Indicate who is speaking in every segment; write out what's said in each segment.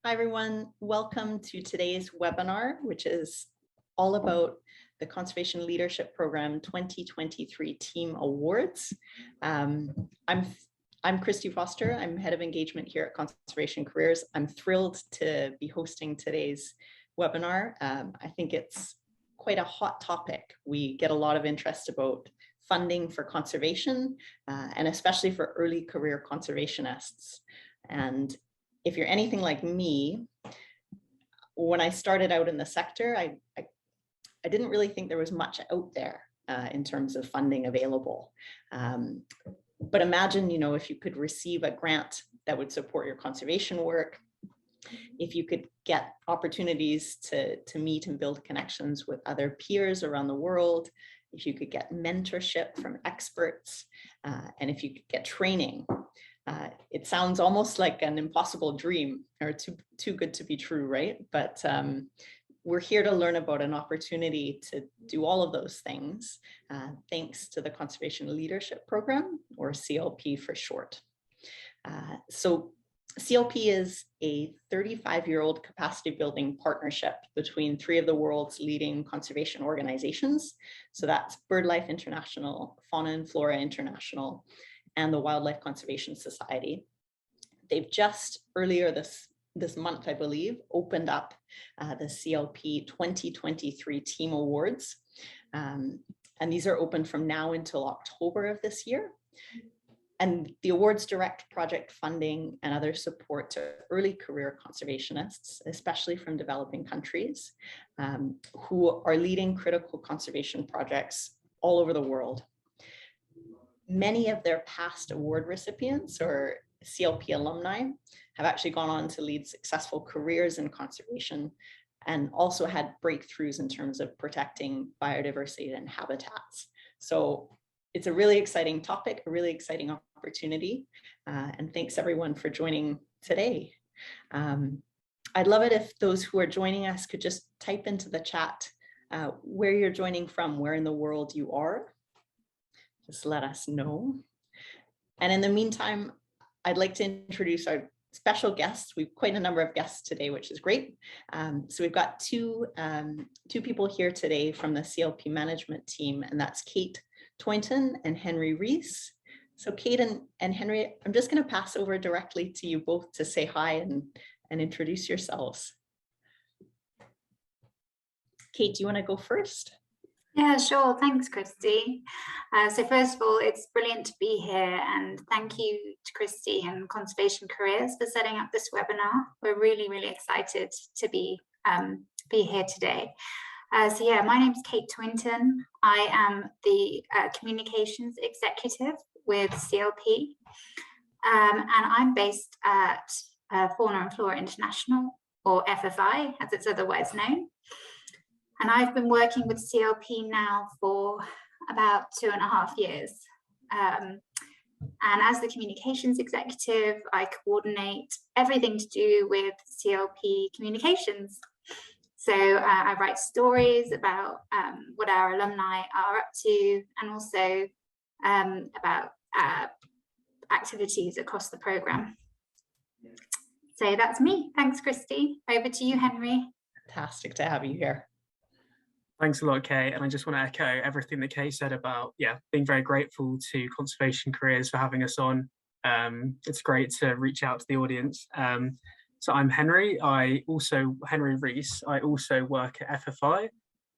Speaker 1: Hi, everyone. Welcome to today's webinar, which is all about the Conservation Leadership Program 2023 Team Awards. I'm Christy Foster. I'm Head of Engagement here at Conservation Careers. I'm thrilled to be hosting today's webinar. I think it's quite a hot topic. We get a lot of interest about funding for conservation, and especially for early career conservationists. And if you're anything like me, when I started out in the sector, I didn't really think there was much out there in terms of funding available. But imagine, if you could receive a grant that would support your conservation work, if you could get opportunities to meet and build connections with other peers around the world, if you could get mentorship from experts, and if you could get training. It sounds almost like an impossible dream, or too good to be true, right? But we're here to learn about an opportunity to do all of those things, thanks to the Conservation Leadership Program, or CLP for short. So CLP is a 35-year-old capacity building partnership between three of the world's leading conservation organizations. So that's BirdLife International, Fauna Flora International, and the Wildlife Conservation Society. They've just earlier this month, I believe, opened up the CLP 2023 Team Awards. And these are open from now until October of this year. And the awards direct project funding and other support to early career conservationists, especially from developing countries, who are leading critical conservation projects all over the world. Many of their past award recipients or CLP alumni have actually gone on to lead successful careers in conservation and also had breakthroughs in terms of protecting biodiversity and habitats. So it's a really exciting topic, a really exciting opportunity. And thanks everyone for joining today. I'd love it if those who are joining us could just type into the chat where you're joining from, where in the world you are. Just let us know. And in the meantime, I'd like to introduce our special guests. We've quite a number of guests today, which is great. So we've got two people here today from the CLP management team, and that's Kate Toynton and Henry Rees. So Kate and Henry, I'm just going to pass over directly to you both to say hi and introduce yourselves. Kate, do you want to go first?
Speaker 2: Yeah, sure. Thanks, Christy. So first of all, it's brilliant to be here, and thank you to Christy and Conservation Careers for setting up this webinar. We're really, really excited to be here today. So yeah, my name's Kate Toynton. I am the Communications Executive with CLP, and I'm based at Fauna Flora International, or FFI, as it's otherwise known. And I've been working with CLP now for about 2.5 years. And as the communications executive, I coordinate everything to do with CLP communications. So I write stories about what our alumni are up to, and also about activities across the program. So that's me. Thanks, Christy. Over to you, Henry.
Speaker 1: Fantastic to have you here.
Speaker 3: Thanks a lot, Kate. And I just want to echo everything that Kate said about, being very grateful to Conservation Careers for having us on. It's great to reach out to the audience. So I'm Henry. Henry Rees. I also work at FFI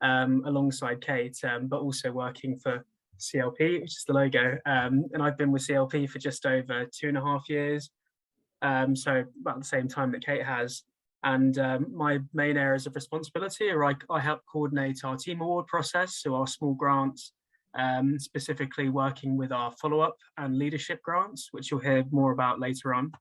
Speaker 3: alongside Kate, but also working for CLP, which is the logo. And I've been with CLP for just over 2.5 years. So about the same time that Kate has. And my main areas of responsibility are I help coordinate our team award process, so our small grants, specifically working with our follow-up and leadership grants, which you'll hear more about later on.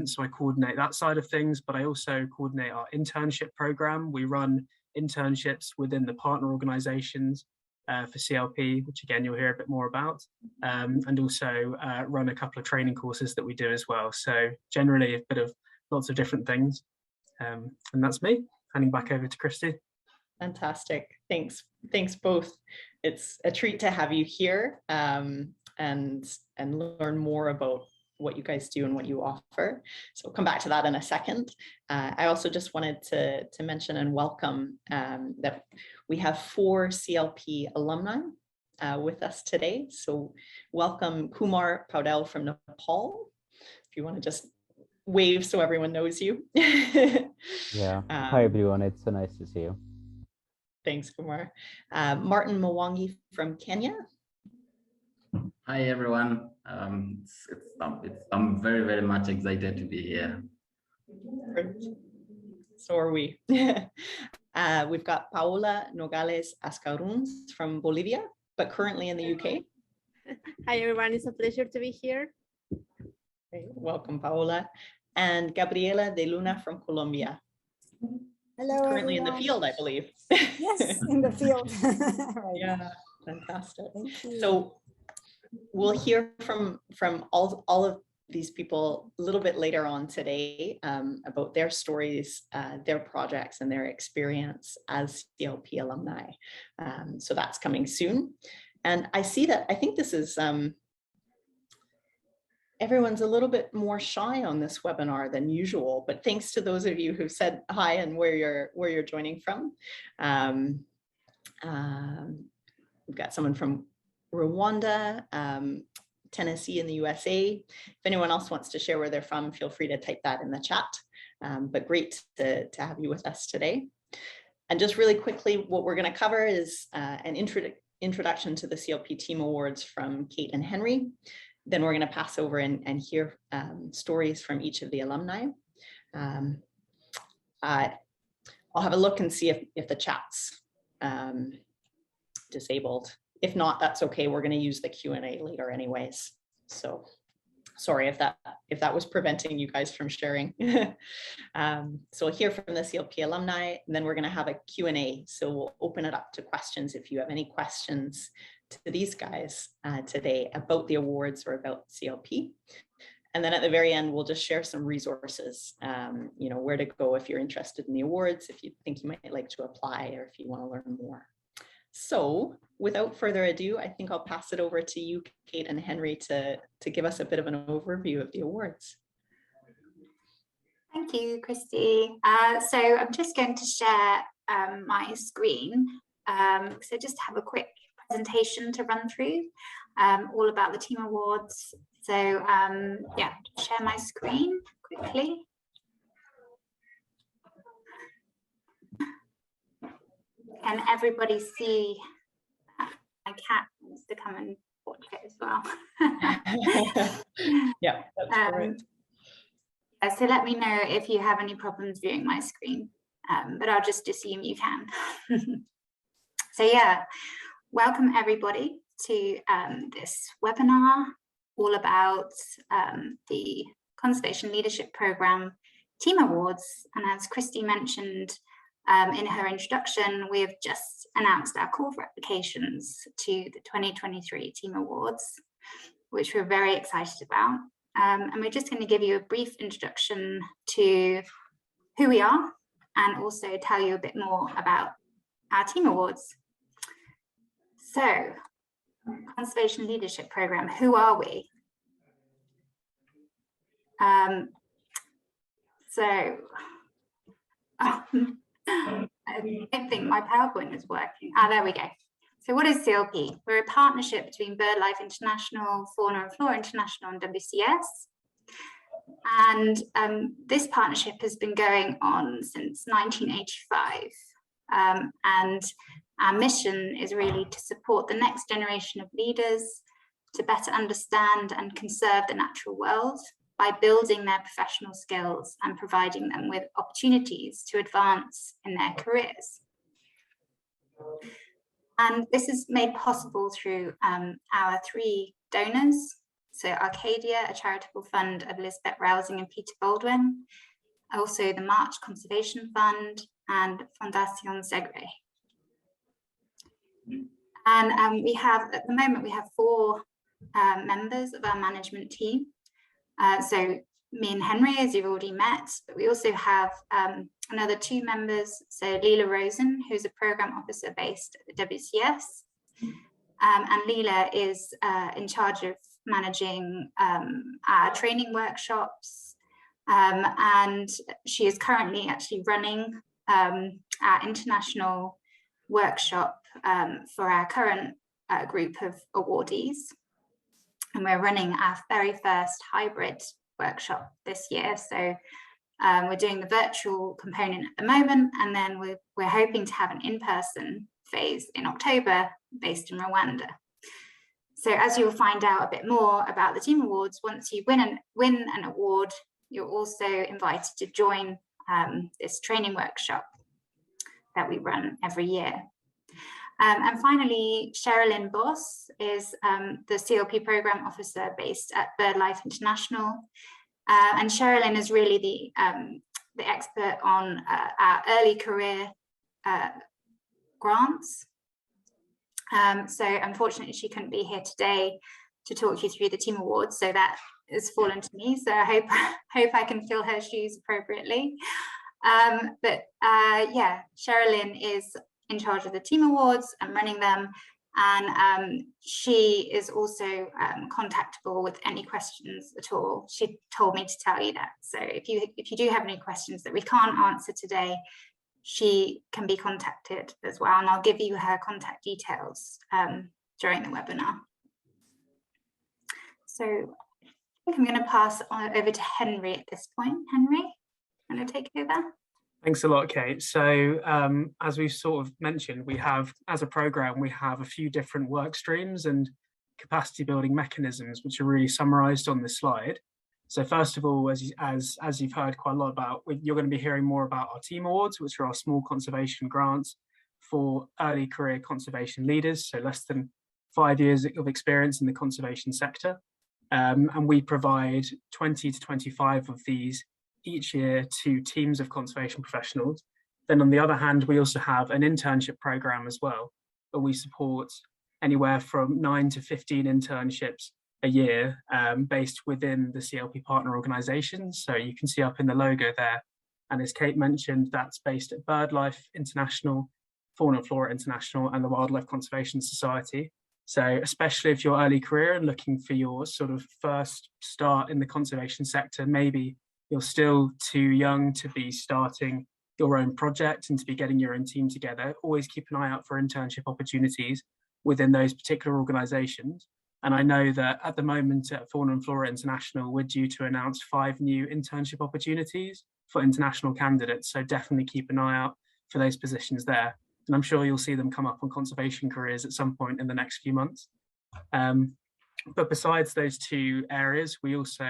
Speaker 3: So I coordinate that side of things, but I also coordinate our internship program. We run internships within the partner organizations for CLP, which again, you'll hear a bit more about, and also run a couple of training courses that we do as well. So generally a bit of lots of different things. And that's me. Handing back over to Christy.
Speaker 1: Fantastic. Thanks both. It's a treat to have you here and learn more about what you guys do and what you offer. So we'll come back to that in a second. I also just wanted to mention and welcome that we have 4 CLP alumni with us today. So welcome Kumar Paudel from Nepal. If you want to just wave so everyone knows you.
Speaker 4: Yeah. Hi, everyone. It's so nice to see you.
Speaker 1: Thanks, Kumar. Martin Mwangi from Kenya.
Speaker 5: Hi, everyone. I'm very, very much excited to be here.
Speaker 1: So are we. We've got Paola Nogales Ascaruns from Bolivia, but currently in the UK.
Speaker 6: Hi, everyone. It's a pleasure to be here.
Speaker 1: Welcome, Paola. And Gabriela de Luna from Colombia.
Speaker 7: Hello.
Speaker 1: Currently
Speaker 7: everyone.
Speaker 1: in the field, I believe.
Speaker 7: Yes, in the field. Right.
Speaker 1: Yeah, fantastic.
Speaker 7: Thank you.
Speaker 1: So we'll hear from all of these people a little bit later on today about their stories, their projects, and their experience as CLP alumni. So that's coming soon. And I see that, I think this is, everyone's a little bit more shy on this webinar than usual, but thanks to those of you who said hi and where you're joining from. We've got someone from Rwanda, Tennessee in the USA. If anyone else wants to share where they're from, feel free to type that in the chat. But great to have you with us today. And just really quickly, what we're going to cover is an introduction to the CLP Team Awards from Kate and Henry. Then we're going to pass over and hear stories from each of the alumni. I'll have a look and see if the chat's disabled. If not, that's okay. We're going to use the Q&A later anyways. So sorry if that was preventing you guys from sharing. So we'll hear from the CLP alumni, and then we're going to have a Q&A. So we'll open it up to questions if you have any questions to these guys today about the awards or about CLP. And then at the very end, we'll just share some resources, you know, where to go if you're interested in the awards, if you think you might like to apply, or if you want to learn more. So without further ado, I think I'll pass it over to you, Kate and Henry, to give us a bit of an overview of the awards.
Speaker 2: Thank you, Christy. So I'm just going to share my screen. So just have a quick presentation to run through, all about the team awards. So yeah, share my screen quickly. Can everybody see? My cat wants to come and watch it as well.
Speaker 1: Yeah, that's great.
Speaker 2: So let me know if you have any problems viewing my screen, but I'll just assume you can. So yeah, welcome everybody to this webinar all about the Conservation Leadership Programme Team Awards. And as Christy mentioned in her introduction, we have just announced our call for applications to the 2023 Team Awards, which we're very excited about. And we're just going to give you a brief introduction to who we are and also tell you a bit more about our Team Awards. So, Conservation Leadership Programme, who are we? I don't think my PowerPoint is working. There we go. So what is CLP? We're a partnership between BirdLife International, Fauna Flora International and WCS. And this partnership has been going on since 1985. And our mission is really to support the next generation of leaders to better understand and conserve the natural world by building their professional skills and providing them with opportunities to advance in their careers. And this is made possible through our 3 donors. So Arcadia, a charitable fund of Elizabeth Rousing and Peter Baldwin, also the March Conservation Fund and Fondation Segre. And we have, at the moment, we have 4 members of our management team. So me and Henry, as you've already met, but we also have another 2 members. So Leela Rosen, who's a program officer based at the WCS. And Leela is in charge of managing our training workshops, and she is currently actually running our international workshop for our current group of awardees. And we're running our very first hybrid workshop this year. So we're doing the virtual component at the moment, and then we're hoping to have an in-person phase in October based in Rwanda. So as you'll find out a bit more about the team awards, once you win an award, you're also invited to join this training workshop that we run every year. And finally, Sherilyn Boss is the CLP program officer based at BirdLife International. And Sherilyn is really the expert on our early career grants. So unfortunately, she couldn't be here today to talk you through the team awards, so that has fallen to me. So I hope I can fill her shoes appropriately. Yeah, Sherilyn is in charge of the team awards and running them, and she is also contactable with any questions at all. She told me to tell you that. So if you do have any questions that we can't answer today, she can be contacted as well, and I'll give you her contact details during the webinar. So I think I'm going to pass on over to Henry at this point. Henry, I'm going to take over.
Speaker 3: Thanks a lot, Kate. So as we've sort of mentioned, we have, as a program, we have a few different work streams and capacity building mechanisms, which are really summarized on this slide. So first of all, as you've heard quite a lot about, you're going to be hearing more about our team awards, which are our small conservation grants for early career conservation leaders, so less than 5 years of experience in the conservation sector. And we provide 20 to 25 of these each year to teams of conservation professionals. Then on the other hand, we also have an internship program as well, where we support anywhere from 9 to 15 internships a year based within the CLP partner organizations. So you can see up in the logo there. And as Kate mentioned, that's based at BirdLife International, Fauna Flora International, and the Wildlife Conservation Society. So especially if you're early career and looking for your sort of first start in the conservation sector, maybe you're still too young to be starting your own project and to be getting your own team together, always keep an eye out for internship opportunities within those particular organizations. And I know that at the moment at Fauna Flora International, we're due to announce 5 new internship opportunities for international candidates. So definitely keep an eye out for those positions there. And I'm sure you'll see them come up on conservation careers at some point in the next few months. But besides those 2 areas, we also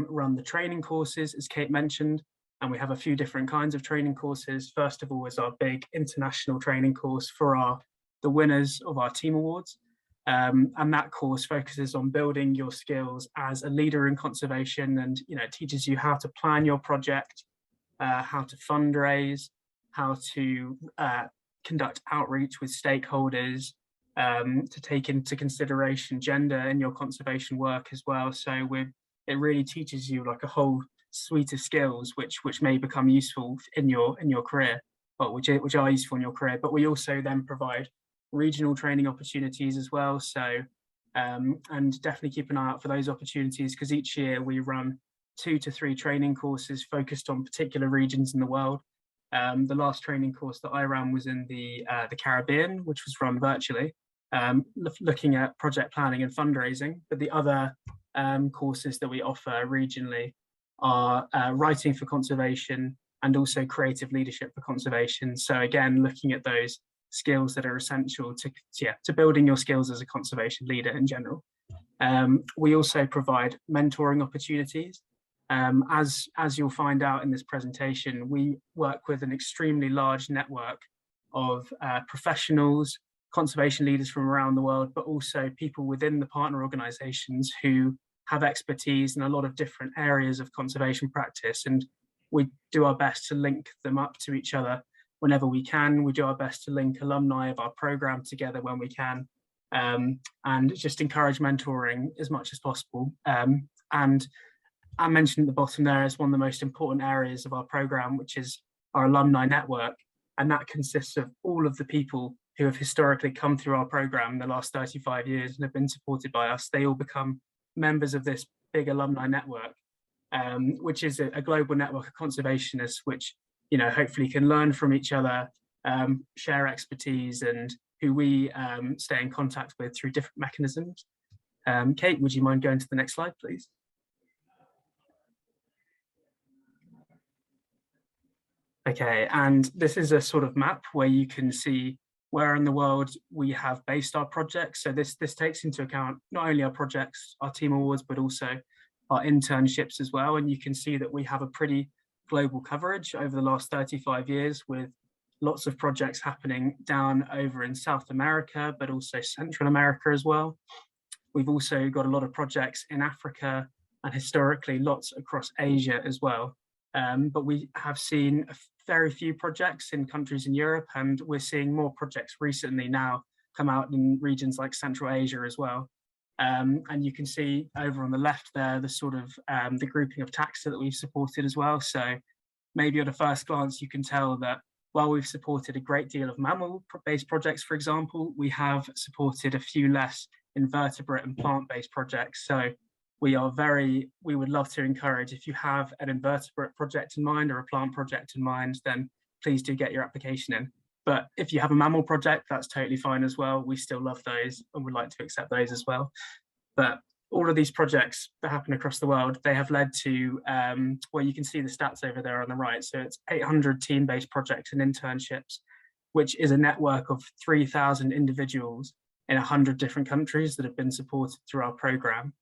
Speaker 3: run the training courses, as Kate mentioned, and we have a few different kinds of training courses. First of all is our big international training course for the winners of our team awards. And that course focuses on building your skills as a leader in conservation, and it teaches you how to plan your project, how to fundraise, how to conduct outreach with stakeholders, to take into consideration gender in your conservation work as well. So it really teaches you like a whole suite of skills which may become useful in your career, but which are useful in your career. But we also then provide regional training opportunities as well. So and definitely keep an eye out for those opportunities, because each year we run 2 to 3 training courses focused on particular regions in the world. The last training course that I ran was in the Caribbean, which was run virtually, looking at project planning and fundraising. But the other courses that we offer regionally are writing for conservation and also creative leadership for conservation. So again, looking at those skills that are essential to building your skills as a conservation leader in general. We also provide mentoring opportunities. As you'll find out in this presentation, we work with an extremely large network of professionals, conservation leaders from around the world, but also people within the partner organizations who have expertise in a lot of different areas of conservation practice. And we do our best to link them up to each other whenever we can. We do our best to link alumni of our program together when we can, and just encourage mentoring as much as possible. And I mentioned at the bottom there is one of the most important areas of our program, which is our alumni network. And that consists of all of the people who have historically come through our program in the last 35 years and have been supported by us, they all become members of this big alumni network, which is a global network of conservationists, which, you know, hopefully can learn from each other, share expertise, and who we stay in contact with through different mechanisms. Kate, would you mind going to the next slide, please? Okay, and this is a sort of map where you can see where in the world we have based our projects. So this takes into account not only our projects, our team awards, but also our internships as well. And you can see that we have a pretty global coverage over the last 35 years, with lots of projects happening down over in South America, but also Central America as well. We've also got a lot of projects in Africa and historically lots across Asia as well. But we have seen very few projects in countries in Europe, and we're seeing more projects recently now come out in regions like Central Asia as well. And you can see over on the left there, the sort of the grouping of taxa that we've supported as well. So maybe at a first glance, you can tell that while we've supported a great deal of mammal-based projects, for example, we have supported a few less invertebrate and plant-based projects. So we would love to encourage, if you have an invertebrate project in mind or a plant project in mind, then please do get your application in. But if you have a mammal project, that's totally fine as well. We still love those and would like to accept those as well. But all of these projects that happen across the world, they have led to, well, you can see the stats over there on the right. So it's 800 team-based projects and internships, which is a network of 3,000 individuals in 100 different countries that have been supported through our program.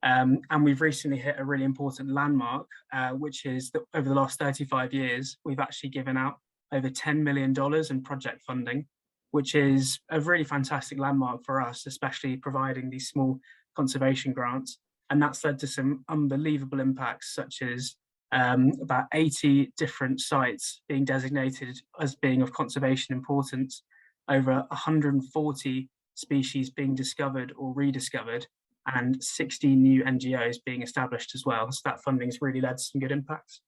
Speaker 3: And we've recently hit a really important landmark, which is that over the last 35 years, we've actually given out over $10 million in project funding, which is a really fantastic landmark for us, especially providing these small conservation grants. And that's led to some unbelievable impacts, such as about 80 different sites being designated as being of conservation importance, over 140 species being discovered or rediscovered, and 60 new NGOs being established as well. So that funding's really led to some good impacts.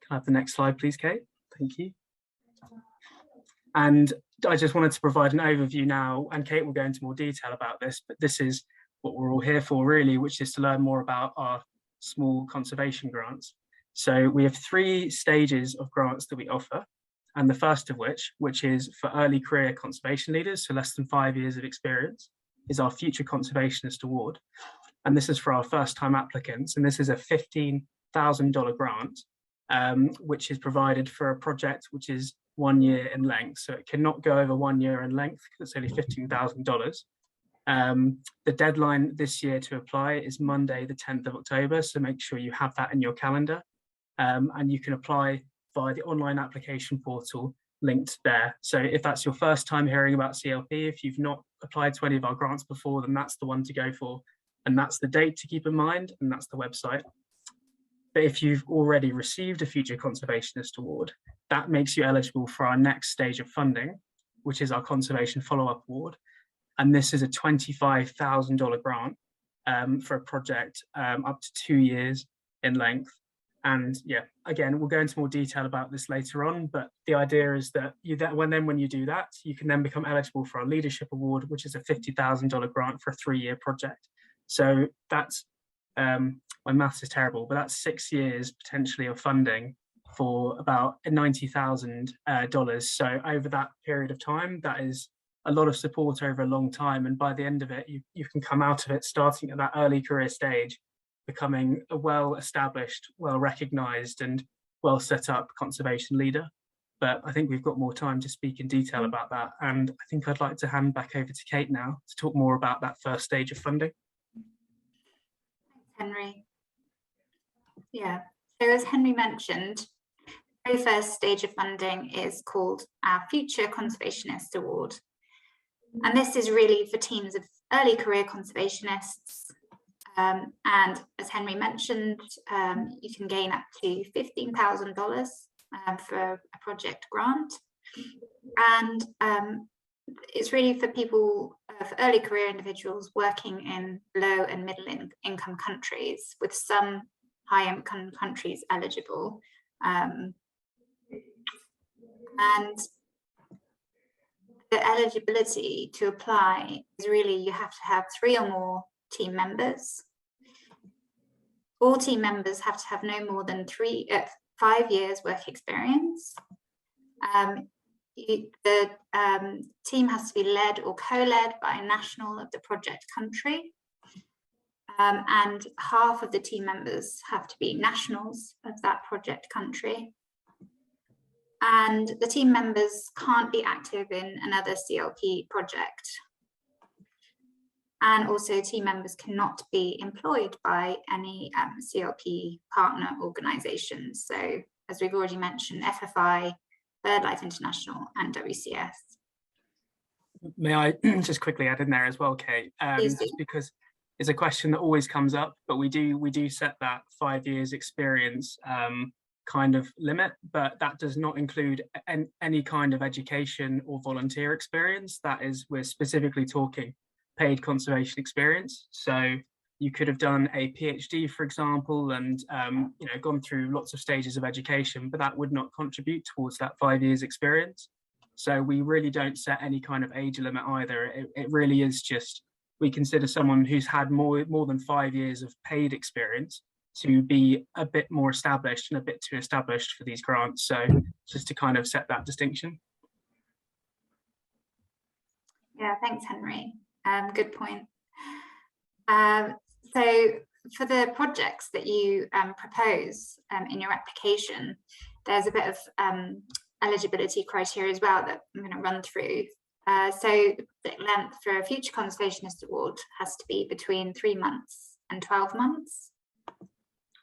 Speaker 3: Can I have the next slide, please, Kate? Thank you. And I just wanted to provide an overview now, and Kate will go into more detail about this, but this is what we're all here for really, which is to learn more about our small conservation grants. So we have 3 stages of grants that we offer. And the first of which is for early career conservation leaders, so less than 5 years of experience, is our Future Conservationist Award. And this is for our first time applicants. And this is a $15,000 grant, which is provided for a project which is 1 year in length. So it cannot go over 1 year in length because it's only $15,000. The deadline this year to apply is Monday, the 10th of October. So make sure you have that in your calendar. And you can apply via the online application portal linked there. So if that's your first time hearing about CLP, if you've not applied to any of our grants before, then that's the one to go for. And that's the date to keep in mind, and that's the website. But if you've already received a Future Conservationist Award, that makes you eligible for our next stage of funding, which is our Conservation Follow-up Award. And this is a $25,000 grant for a project up to 2 years in length. And yeah, again, we'll go into more detail about this later on, but the idea is that when you do that, you can then become eligible for our Leadership Award, which is a $50,000 grant for a 3-year project. So that's, my maths is terrible, but that's 6 years potentially of funding for about $90,000. So over that period of time, that is a lot of support over a long time. And by the end of it, you can come out of it starting at that early career stage, becoming a well-established, well-recognised and well-set-up conservation leader. But I think we've got more time to speak in detail about that. And I think I'd like to hand back over to Kate now to talk more about that first stage of funding.
Speaker 2: Thanks, Henry. Yeah, so as Henry mentioned, the very first stage of funding is called our Future Conservationist Award. And this is really for teams of early career conservationists. And as Henry mentioned, you can gain up to $15,000 for a project grant. And it's really for people, for early career individuals working in low and middle income countries, with some high income countries eligible. And the eligibility to apply is really you have to have 3 or more team members. All team members have to have no more than 5 years work experience. The team has to be led or co-led by a national of the project country. And half of the team members have to be nationals of that project country. And the team members can't be active in another CLP project. And also team members cannot be employed by any CLP partner organizations. So as we've already mentioned, FFI, BirdLife International and WCS.
Speaker 3: May I just quickly add in there as well, Kate, just because it's a question that always comes up, but we do set that 5 years experience kind of limit, but that does not include any kind of education or volunteer experience. That is, we're specifically talking paid conservation experience. So you could have done a PhD, for example, and you know, gone through lots of stages of education, but that would not contribute towards that 5 years experience. So we really don't set any kind of age limit either. It really is just, we consider someone who's had more than 5 years of paid experience to be a bit more established and a bit too established for these grants. So just to kind of set that distinction.
Speaker 2: Yeah, thanks, Henry. Good point. So for the projects that you propose in your application, there's a bit of eligibility criteria as well that I'm going to run through. So the length for a Future Conservationist Award has to be between 3 months and 12 months.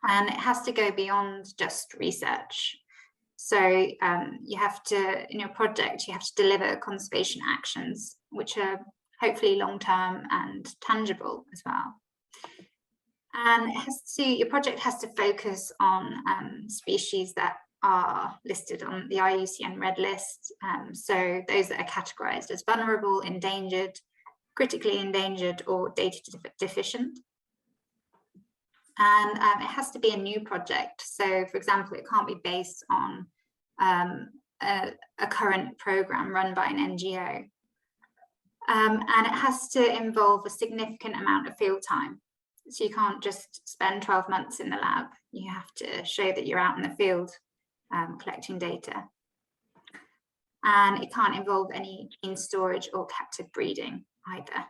Speaker 2: And it has to go beyond just research. So you have to, in your project, you have to deliver conservation actions, which are hopefully long-term and tangible as well. And it has to, your project has to focus on species that are listed on the IUCN Red List. So those that are categorized as vulnerable, endangered, critically endangered, or data deficient. And it has to be a new project. So, for example, it can't be based on a current program run by an NGO. And it has to involve a significant amount of field time. So you can't just spend 12 months in the lab. You have to show that you're out in the field collecting data. And it can't involve any gene storage or captive breeding either.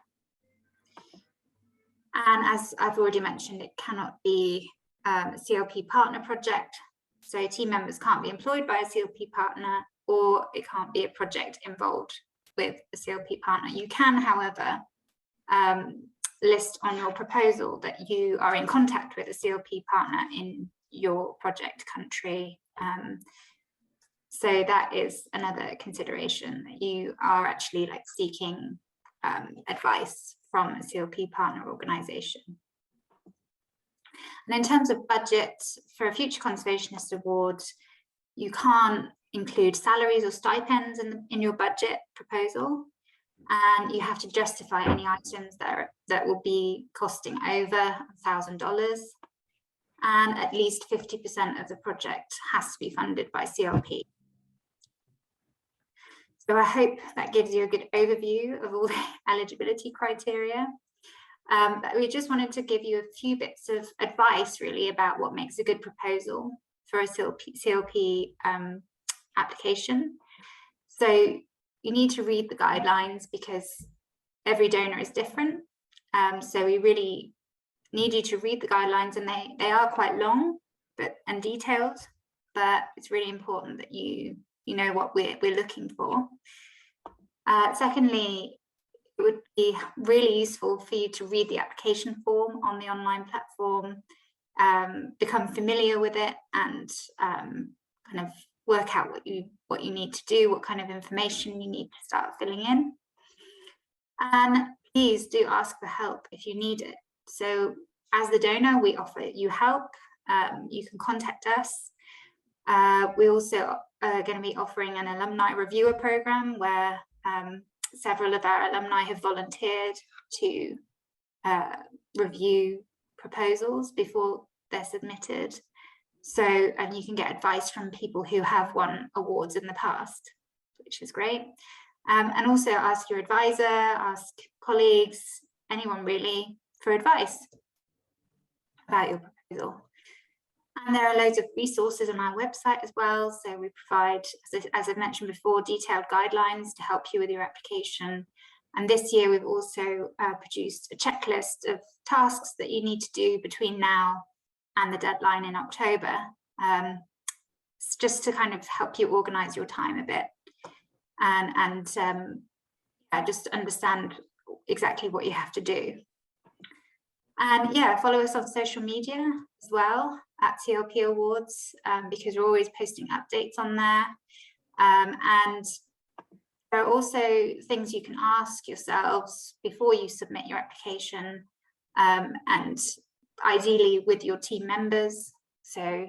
Speaker 2: And as I've already mentioned, it cannot be a CLP partner project. So team members can't be employed by a CLP partner, or it can't be a project involved with a CLP partner. You can, however, list on your proposal that you are in contact with a CLP partner in your project country. So that is another consideration, that you are actually like seeking advice from a CLP partner organization. And in terms of budget for a Future Conservationist Award, you can't include salaries or stipends in your budget proposal, and you have to justify any items that will be costing over $1,000, and at least 50% of the project has to be funded by CLP. So I hope that gives you a good overview of all the eligibility criteria. But we just wanted to give you a few bits of advice really about what makes a good proposal for a CLP application. So you need to read the guidelines because every donor is different. So we really need you to read the guidelines, and they are quite long and detailed, but it's really important that you know what we're looking for. Secondly, it would be really useful for you to read the application form on the online platform, become familiar with it, and kind of work out what you need to do, what kind of information you need to start filling in. And please do ask for help if you need it. So as the donor, we offer you help. You can contact us. We also are going to be offering an alumni reviewer program where several of our alumni have volunteered to review proposals before they're submitted. So, and you can get advice from people who have won awards in the past, which is great. And also ask your advisor, ask colleagues, anyone really, for advice about your proposal. And there are loads of resources on our website as well. So we provide, as I've mentioned before, detailed guidelines to help you with your application. And this year we've also produced a checklist of tasks that you need to do between now and the deadline in October, just to kind of help you organize your time a bit and just understand exactly what you have to do. And yeah, follow us on social media as well at CLP Awards, because we're always posting updates on there. And there are also things you can ask yourselves before you submit your application, and ideally with your team members. So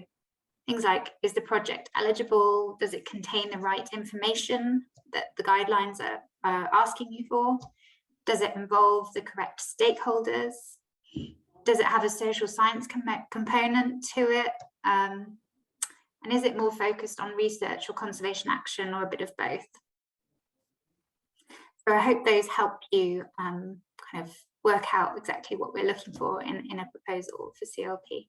Speaker 2: things like, is the project eligible? Does it contain the right information that the guidelines are asking you for? Does it involve the correct stakeholders? Does it have a social science component to it? And is it more focused on research or conservation action, or a bit of both? So I hope those help you kind of work out exactly what we're looking for in a proposal for CLP.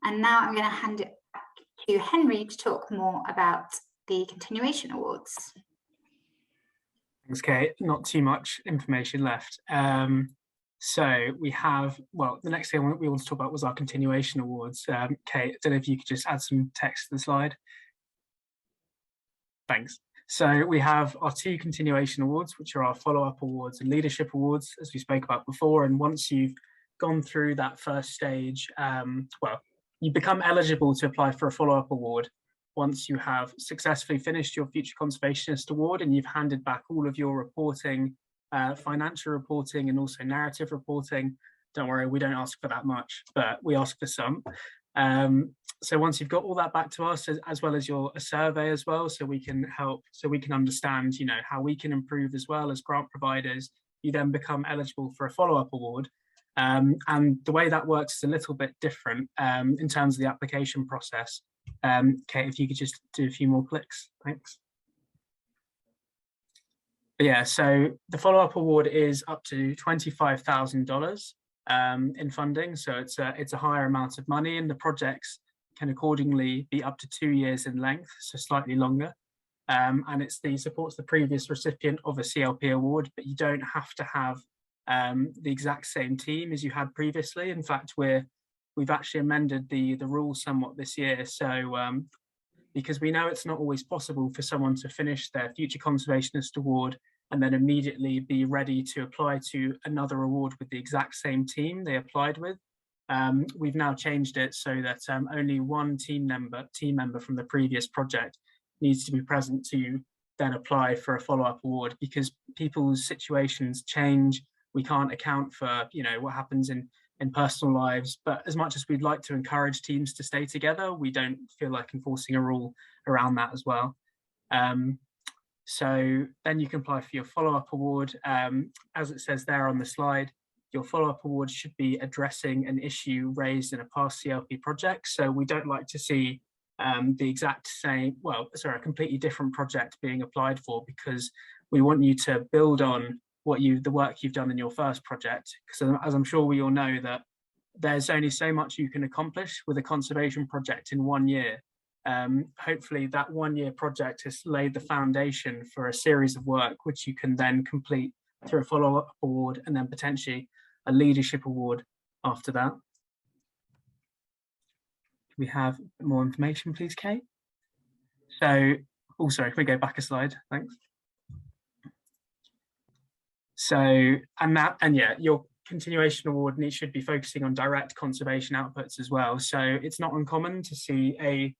Speaker 2: And now I'm going to hand it back to Henry to talk more about the continuation awards.
Speaker 3: Thanks, Kate. Not too much information left. So we have, well, the next thing we want to talk about was our continuation awards. Kate, I don't know if you could just add some text to the slide. Thanks. So we have our 2 continuation awards, which are our follow-up awards and leadership awards, as we spoke about before. And once you've gone through that first stage, well, you become eligible to apply for a follow-up award once you have successfully finished your Future Conservationist Award and you've handed back all of your reporting, financial reporting and also narrative reporting. Don't worry, we don't ask for that much, but we ask for some. So once you've got all that back to us, as well as a survey as well, so we can help, so we can understand, you know, how we can improve as well as grant providers, you then become eligible for a follow-up award. And the way that works is a little bit different in terms of the application process. Kate, if you could just do a few more clicks, thanks. But yeah, so the follow-up award is up to $25,000 in funding, so it's a higher amount of money, and the projects can accordingly be up to 2 years in length, so slightly longer. And supports the previous recipient of a CLP award, but you don't have to have the exact same team as you had previously. In fact, we've actually amended the rules somewhat this year. So because we know it's not always possible for someone to finish their Future Conservationist Award and then immediately be ready to apply to another award with the exact same team they applied with. We've now changed it so that only one team member from the previous project needs to be present to then apply for a follow-up award, because people's situations change. We can't account for, you know, what happens in personal lives, but as much as we'd like to encourage teams to stay together, we don't feel like enforcing a rule around that as well. So then you can apply for your follow-up award. As it says there on the slide, your follow-up award should be addressing an issue raised in a past CLP project. So we don't like to see the exact same, a completely different project being applied for, because we want you to build on the work you've done in your first project. Because as I'm sure we all know, that there's only so much you can accomplish with a conservation project in 1 year. Hopefully that 1 year project has laid the foundation for a series of work which you can then complete through a follow-up award and then potentially a leadership award after that. Can we have more information, please, Kate? So, oh, sorry, can we go back a slide? Thanks. So, and yeah, your continuation award should be focusing on direct conservation outputs as well. So it's not uncommon to see a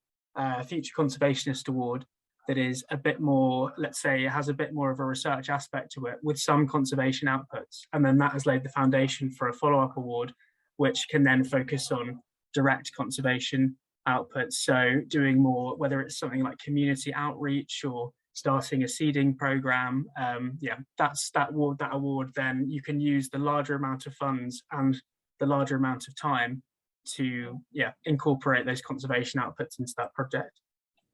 Speaker 3: Future Conservationist Award that is a bit more, let's say, it has a bit more of a research aspect to it with some conservation outputs. And then that has laid the foundation for a follow-up award, which can then focus on direct conservation outputs. So doing more, whether it's something like community outreach or starting a seeding program, that award, then you can use the larger amount of funds and the larger amount of time to incorporate those conservation outputs into that project.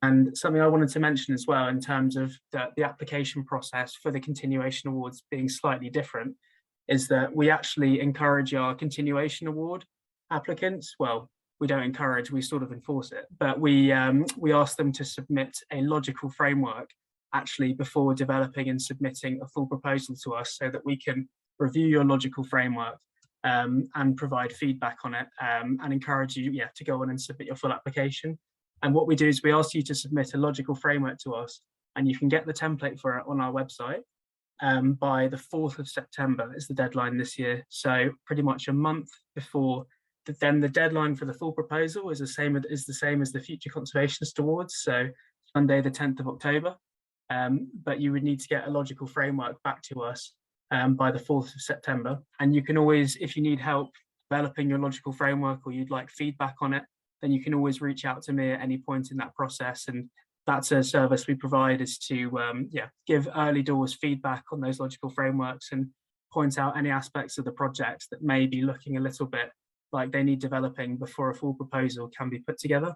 Speaker 3: And something I wanted to mention as well in terms of the application process for the continuation awards being slightly different is that we actually encourage our continuation award applicants. Well, we don't encourage, we sort of enforce it, but we ask them to submit a logical framework actually before developing and submitting a full proposal to us, so that we can review your logical framework and provide feedback on it, and encourage you to go on and submit your full application. And what we do is we ask you to submit a logical framework to us, and you can get the template for it on our website by the 4th of September is the deadline this year. So pretty much a month before. Then the deadline for the full proposal is the same as the Future Conservationist Awards, so Sunday the 10th of October. But you would need to get a logical framework back to us by the 4th of September. And you can always, if you need help developing your logical framework or you'd like feedback on it, then you can always reach out to me at any point in that process. And that's a service we provide, is to give early doors feedback on those logical frameworks and point out any aspects of the project that may be looking a little bit like they need developing before a full proposal can be put together.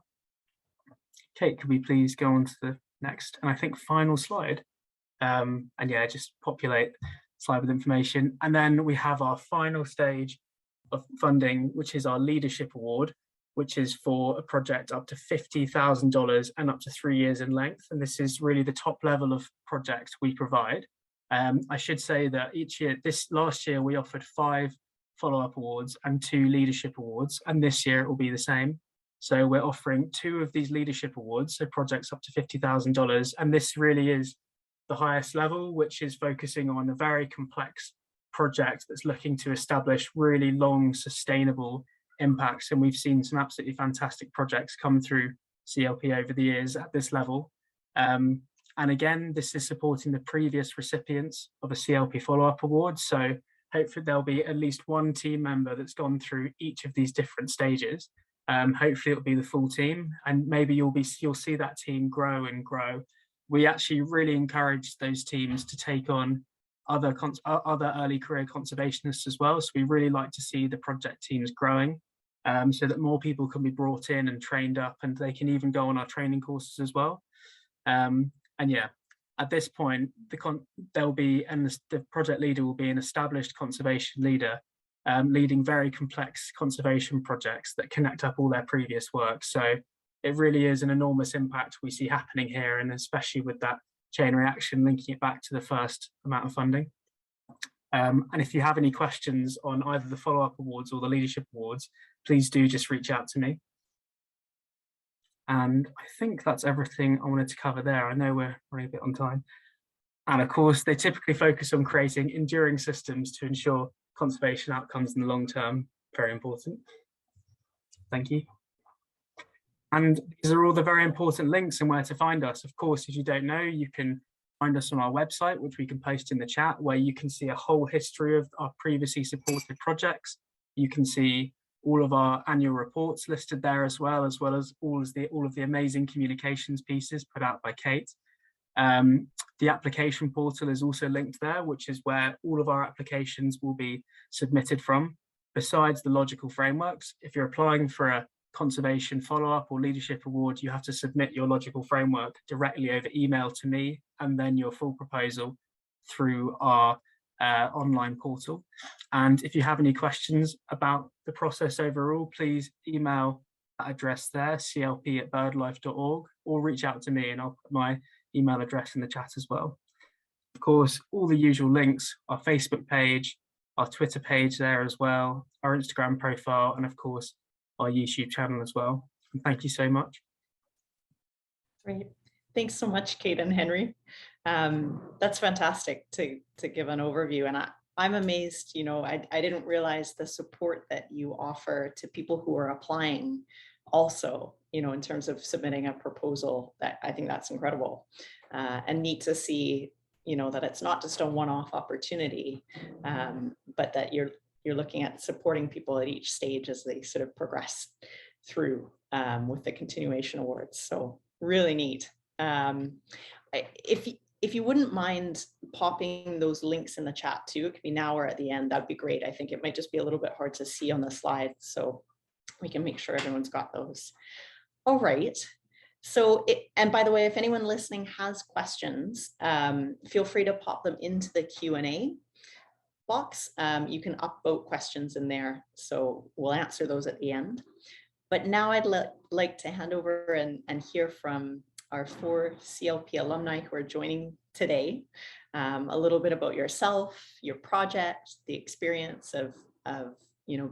Speaker 3: Kate, could we please go on to the next, and I think final slide, and just populate slide with information. And then we have our final stage of funding, which is our Leadership Award, which is for a project up to $50,000 and up to 3 years in length. And this is really the top level of project we provide. I should say that each year, last year we offered 5 follow-up awards and 2 leadership awards, and this year it will be the same. So we're offering 2 of these leadership awards, so projects up to $50,000, and this really is the highest level, which is focusing on a very complex project that's looking to establish really long, sustainable impacts. And we've seen some absolutely fantastic projects come through CLP over the years at this level. And again, this is supporting the previous recipients of a CLP follow-up award. So hopefully there'll be at least one team member that's gone through each of these different stages. Hopefully it'll be the full team, and maybe you'll see that team grow and grow. We actually really encourage those teams to take on other early career conservationists as well. So we really like to see the project teams growing, so that more people can be brought in and trained up, and they can even go on our training courses as well. At this point, the project leader will be an established conservation leader, leading very complex conservation projects that connect up all their previous work. So it really is an enormous impact we see happening here, and especially with that chain reaction, linking it back to the first amount of funding. And if you have any questions on either the follow-up awards or the leadership awards, please do just reach out to me. And I think that's everything I wanted to cover there. I know we're running a bit on time. And of course, they typically focus on creating enduring systems to ensure conservation outcomes in the long term. Very important. Thank you. And these are all the very important links and where to find us. Of course, if you don't know, you can find us on our website, which we can post in the chat, where you can see a whole history of our previously supported projects. You can see all of our annual reports listed there, as well as all of the amazing communications pieces put out by Kate. The application portal is also linked there, which is where all of our applications will be submitted from. Besides the logical frameworks, if you're applying for a conservation follow-up or leadership award, you have to submit your logical framework directly over email to me, and then your full proposal through our online portal. And if you have any questions about the process overall, please email that address there, clp@birdlife.org, or reach out to me and I'll put my email address in the chat as well. Of course, all the usual links, our Facebook page, our Twitter page there as well, our Instagram profile, and of course, our YouTube channel as well. And thank you so much.
Speaker 1: Great. Thanks so much, Kate and Henry. That's fantastic to give an overview. And I'm amazed, I didn't realize the support that you offer to people who are applying also, in terms of submitting a proposal. That I think that's incredible, and neat to see, that it's not just a one-off opportunity, but that you're looking at supporting people at each stage as they sort of progress through with the continuation awards. So really neat. If you wouldn't mind popping those links in the chat too, it could be now or at the end, that'd be great. I think it might just be a little bit hard to see on the slide, so we can make sure everyone's got those. All right. And by the way, if anyone listening has questions, feel free to pop them into the Q&A box. You can upvote questions in there, so we'll answer those at the end. But now I'd like to hand over and hear from our 4 CLP alumni who are joining today, a little bit about yourself, your project, the experience of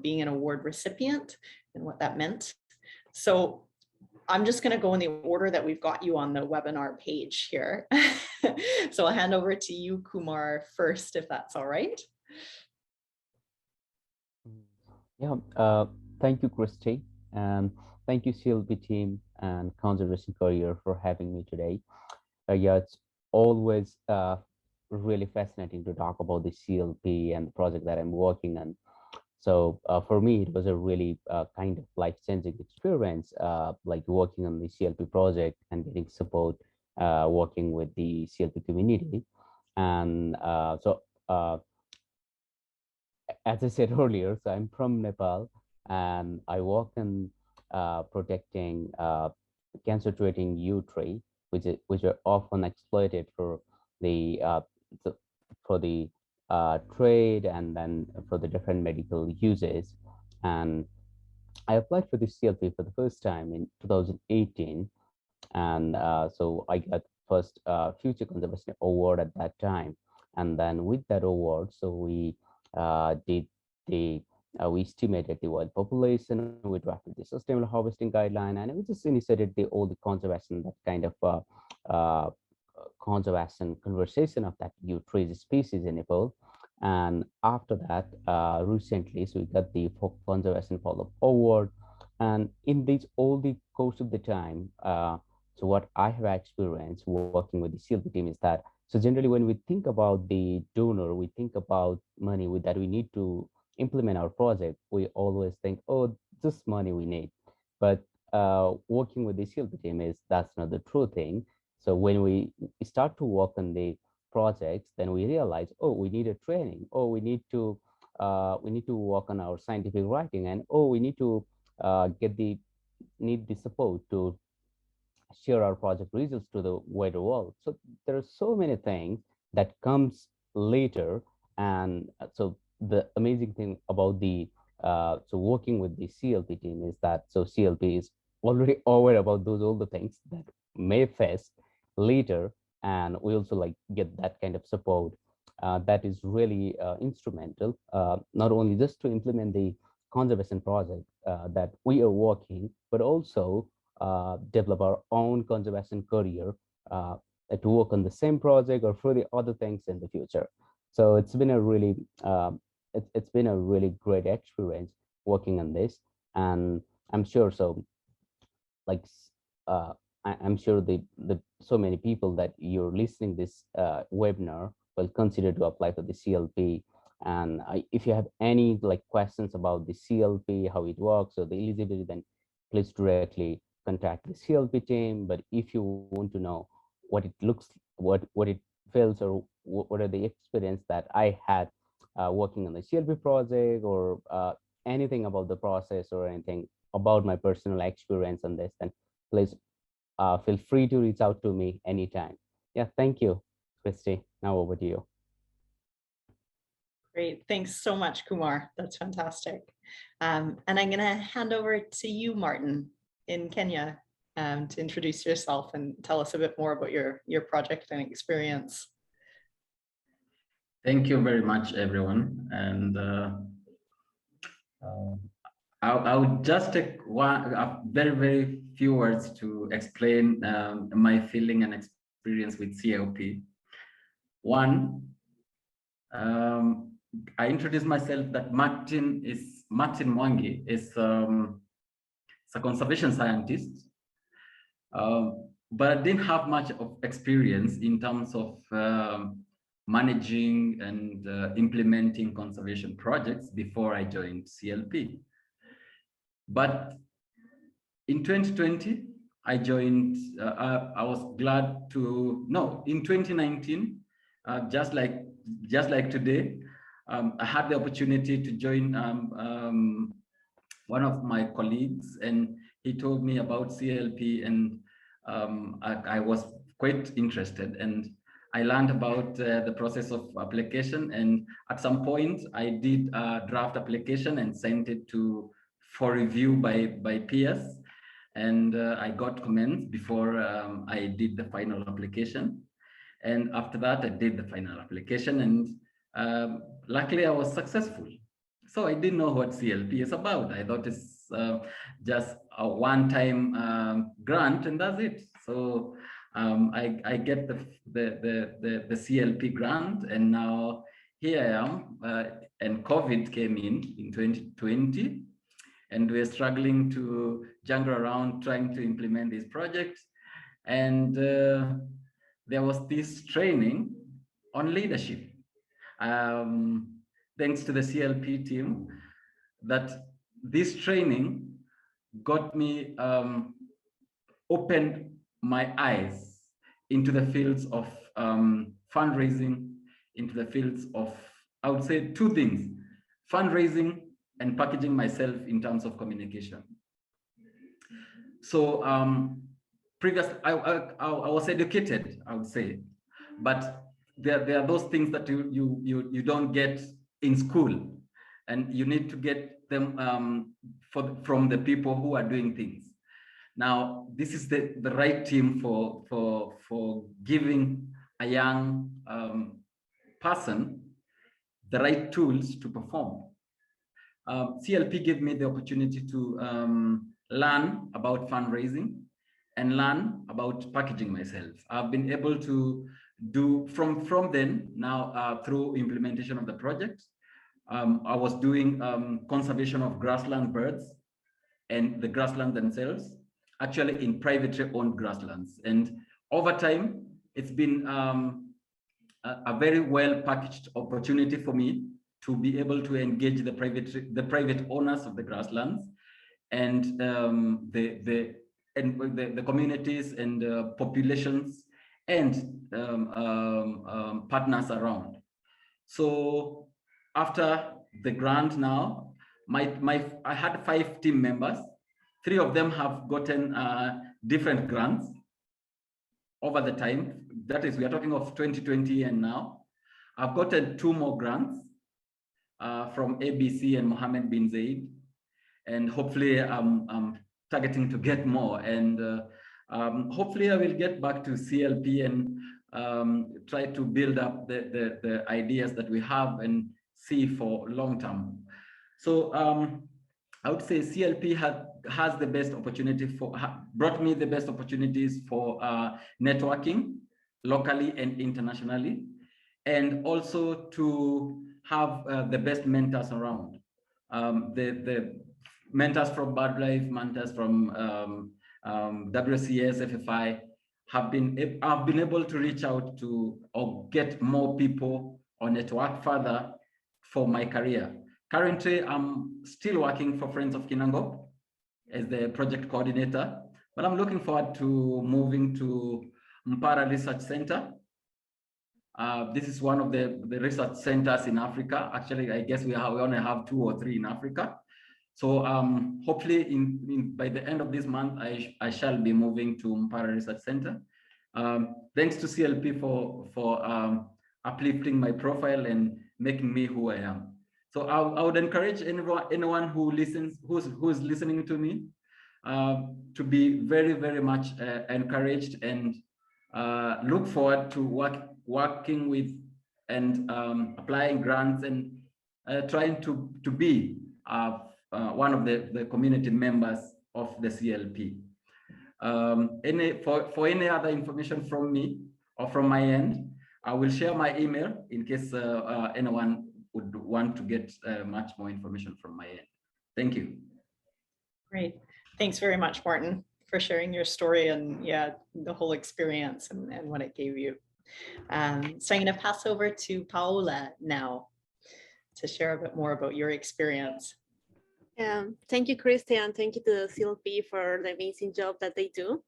Speaker 1: being an award recipient and what that meant. So I'm just going to go in the order that we've got you on the webinar page here. So I'll hand over to you, Kumar, first, if that's all right.
Speaker 4: Yeah, thank you, Christy, and thank you, CLP team and Conservation Career for having me today. Yeah, it's always really fascinating to talk about the CLP and the project that I'm working on. So for me, it was a really kind of life-changing experience, like working on the CLP project and getting support, working with the CLP community. And as I said earlier, so I'm from Nepal, and I work in protecting cancer treating yew tree, which are often exploited for the trade and then for the different medical uses. And I applied for the CLP for the first time in 2018, and so I got first Future Conservation Award at that time. And then with that award, so we we estimated the wild population, we drafted the sustainable harvesting guideline, and we just initiated all the conservation, that kind of conservation conversation of that yew tree species in Nepal. And after that, recently, so we got the Conservation Follow-up Award. And in all the course of the time, so what I have experienced working with the CLP team is that, so generally when we think about the donor, we think about money that we need to implement our project. We always think, oh, this money we need. But working with the CLP team that's not the true thing. So when we start to work on the projects, then we realize, oh, we need a training. Oh, we need to work on our scientific writing, and oh, we need to need the support to share our project results to the wider world. So there are so many things that comes later. And so the amazing thing about the so working with the CLP team is that, so CLP is already aware about all the things that may face later, and we also like get that kind of support that is really instrumental, not only just to implement the conservation project that we are working, but also develop our own conservation career to work on the same project or for the other things in the future. So it's been a really it's been a really great experience working on this, and I'm sure so like I'm sure the so many people that you're listening this webinar will consider to apply for the CLP. And if you have any questions about the CLP, how it works, or the eligibility, then please directly contact the CLP team. But if you want to know what it looks, what it feels, or what are the experience that I had working on the CLP project, or anything about the process, or anything about my personal experience on this, then please feel free to reach out to me anytime. Yeah, thank you, Christy. Now over to you.
Speaker 1: Great, thanks so much, Kumar. That's fantastic. And I'm going to hand over to you, Martin, in Kenya, to introduce yourself and tell us a bit more about your project and experience.
Speaker 5: Thank you very much, everyone. And I would just take a very few words to explain my feeling and experience with CLP. One, I introduced myself that Martin Mwangi is a conservation scientist, but I didn't have much of experience in terms of managing and implementing conservation projects before I joined CLP. But in 2020, I joined, I was glad to know, in 2019, just like today, I had the opportunity to join one of my colleagues, and he told me about CLP, and I was quite interested, and I learned about the process of application. And at some point, I did a draft application and sent it for review by peers. And I got comments before I did the final application. And after that, I did the final application, and luckily I was successful. So I didn't know what CLP is about. I thought it's just a one-time grant, and that's it. So I get the CLP grant, and now here I am. And COVID came in 2020, and we're struggling to jungle around trying to implement this project. And there was this training on leadership. Thanks to the CLP team, that this training got me, opened my eyes into the fields of fundraising, into the fields of, I would say, two things: fundraising and packaging myself in terms of communication. So previously, I was educated, I would say, but there are those things that you don't get in school, and you need to get them from the people who are doing things. Now, this is the right team for giving a young person the right tools to perform. CLP gave me the opportunity to learn about fundraising and learn about packaging myself. I've been able to do from then now through implementation of the project. I was doing conservation of grassland birds and the grasslands themselves, actually in privately owned grasslands. And over time, it's been a very well packaged opportunity for me to be able to engage the private owners of the grasslands and the communities and populations and partners around. So after the grant now, I had 5 team members. 3 of them have gotten different grants over the time. That is, we are talking of 2020 and now. I've gotten 2 more grants from ABC and Mohammed bin Zayed, and hopefully I'm targeting to get more. And hopefully I will get back to CLP and try to build up the ideas that we have and see for long term. So I would say CLP has the best opportunity brought me the best opportunities for networking locally and internationally, and also to have the best mentors around. The mentors from BirdLife, mentors from WCS, FFI, I've been able to reach out to or get more people or network further for my career. Currently, I'm still working for Friends of Kinangop as the project coordinator, but I'm looking forward to moving to Mpara Research Center. This is one of the research centers in Africa. Actually, I guess we only have 2 or 3 in Africa. So hopefully by the end of this month, I shall be moving to Mpara Research Center. Thanks to CLP for uplifting my profile and making me who I am. So I would encourage anyone who listens, who's listening to me, to be very, very much encouraged and look forward to working with and applying grants and trying to be one of the community members of the CLP. For any other information from me or from my end, I will share my email in case anyone would want to get much more information from my end. Thank you.
Speaker 1: Great. Thanks very much, Martin, for sharing your story and the whole experience and what it gave you. So I'm going to pass over to Paola now to share a bit more about your experience.
Speaker 6: Thank you, Christy, and thank you to the CLP for the amazing job that they do.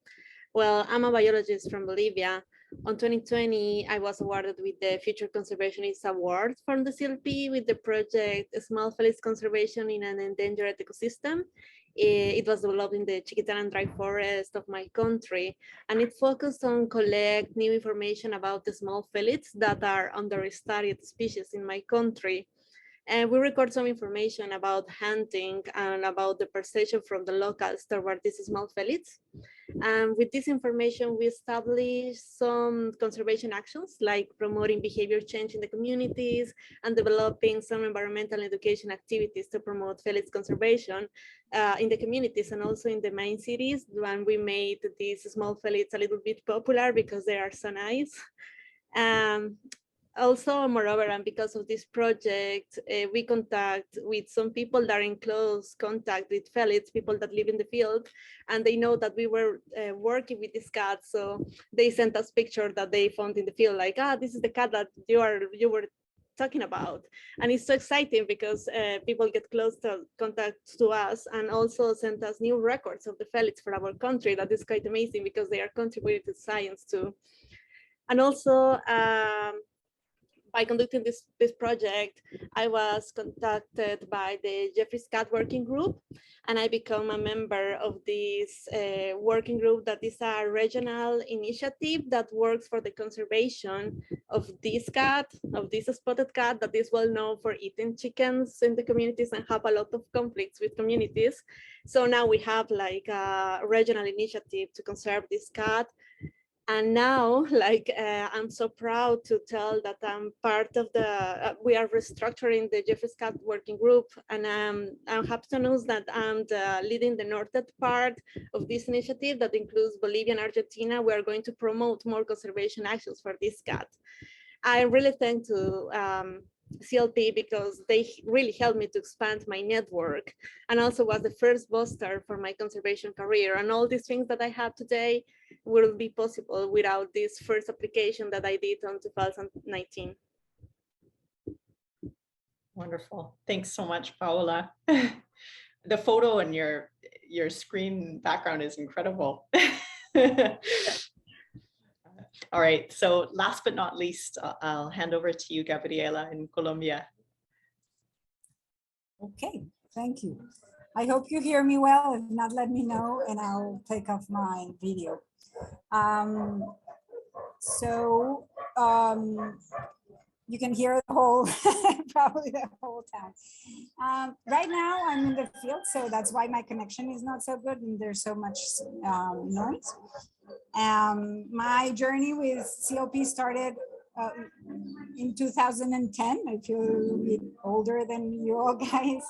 Speaker 6: Well, I'm a biologist from Bolivia. On 2020, I was awarded with the Future Conservationist Award from the CLP with the project Small Felids Conservation in an Endangered Ecosystem. It was developed in the Chiquitan and dry forest of my country, and it focused on collect new information about the small felids that are understudied species in my country. And we record some information about hunting and about the perception from the locals toward these small felids. And with this information, we established some conservation actions like promoting behavior change in the communities and developing some environmental education activities to promote felids conservation in the communities and also in the main cities. When we made these small felids a little bit popular because they are so nice. Also, moreover, and because of this project, we contact with some people that are in close contact with felids, people that live in the field, and they know that we were working with this cat. So they sent us picture that they found in the field, like, this is the cat that you were talking about. And it's so exciting because people get close to contact to us and also send us new records of the felids for our country. That is quite amazing because they are contributing to science too. And also, by conducting this project, I was contacted by the Jeffrey's Cat Working Group, and I become a member of this working group that is a regional initiative that works for the conservation of this cat, of this spotted cat that is well known for eating chickens in the communities and have a lot of conflicts with communities. So now we have like a regional initiative to conserve this cat. And now, I'm so proud to tell that I'm part of the, we are restructuring the Jeffrey's Cat Working Group. And I'm happy to announce that I'm leading the northern part of this initiative that includes Bolivia and Argentina. We are going to promote more conservation actions for this cat. I really thank to CLP because they really helped me to expand my network and also was the first booster for my conservation career. And all these things that I have today wouldn't be possible without this first application that I did in 2019.
Speaker 1: Wonderful. Thanks so much, Paola. The photo in your screen background is incredible. All right, so last but not least, I'll hand over to you, Gabriela, in Colombia.
Speaker 7: Okay, thank you. I hope you hear me well. If not, let me know and I'll take off my video. You can hear the whole, probably the whole time. Right now I'm in the field, so that's why my connection is not so good and there's so much noise. My journey with CLP started in 2010. I feel a little bit older than you all guys,